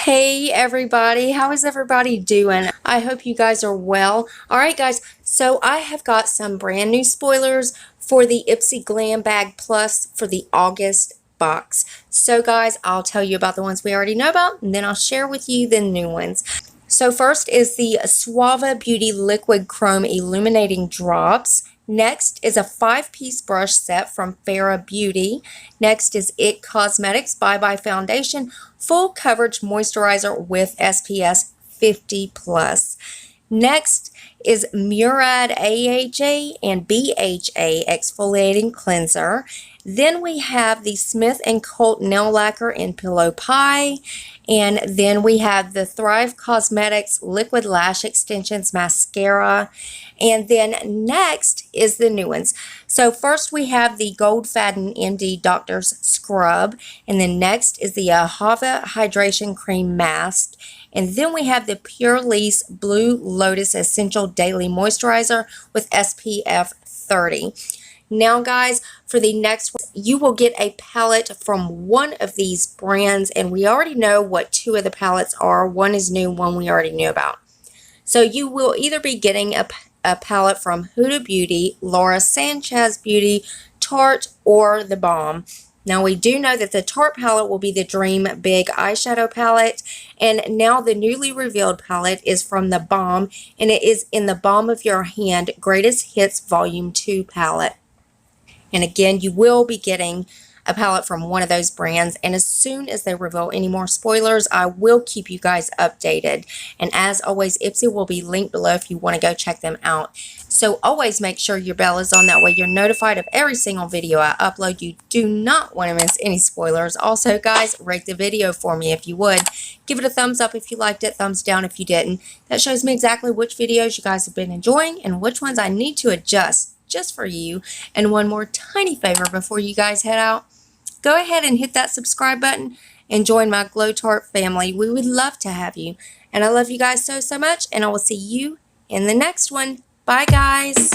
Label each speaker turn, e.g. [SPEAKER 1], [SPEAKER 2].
[SPEAKER 1] Hey everybody, how is everybody doing? I hope you guys are well. Alright guys, so I have got some brand new spoilers for the Ipsy GlamBag Plus for the August box. So guys, I'll tell you about the ones we already know about, and then I'll share with you the new ones. So first is the Suave Beauty Liquid Chrome Illuminating Drops. Next is a 5-piece brush set from Farrah Beauty. Next is IT Cosmetics Bye Bye Foundation Full Coverage Moisturizer with SPF 50+. Next is Murad AHA and BHA Exfoliating Cleanser. Then we have the Smith & Colt Nail Lacquer in Pillow Pie. And then we have the Thrive Cosmetics Liquid Lash Extensions Mascara. And then next is the new ones. So first we have the Gold Fadden MD Doctor's Scrub. And then next is the Hava Hydration Cream Mask. And then we have the Pure Lease Blue Lotus Essential Daily Moisturizer with SPF 30. Now guys, for the next one, you will get a palette from one of these brands, and we already know what two of the palettes are. One is new, one we already knew about. So you will either be getting a palette from Huda Beauty, Laura Sanchez Beauty, Tarte, or The Balm. Now we do know that the Tarte palette will be the Dream Big Eyeshadow palette, and now the newly revealed palette is from The Balm, and it is in the Balm of Your Hand Greatest Hits Volume 2 palette. And again, you will be getting a palette from one of those brands. And as soon as they reveal any more spoilers, I will keep you guys updated. And as always, Ipsy will be linked below if you want to go check them out. So always make sure your bell is on. That way you're notified of every single video I upload. You do not want to miss any spoilers. Also, guys, rate the video for me if you would. Give it a thumbs up if you liked it, thumbs down if you didn't. That shows me exactly which videos you guys have been enjoying and which ones I need to adjust just for you. And one more tiny favor before you guys head out, go ahead and hit that subscribe button and join my Glow Tart family. We would love to have you. And I love you guys so much, and I will see you in the next one. Bye guys.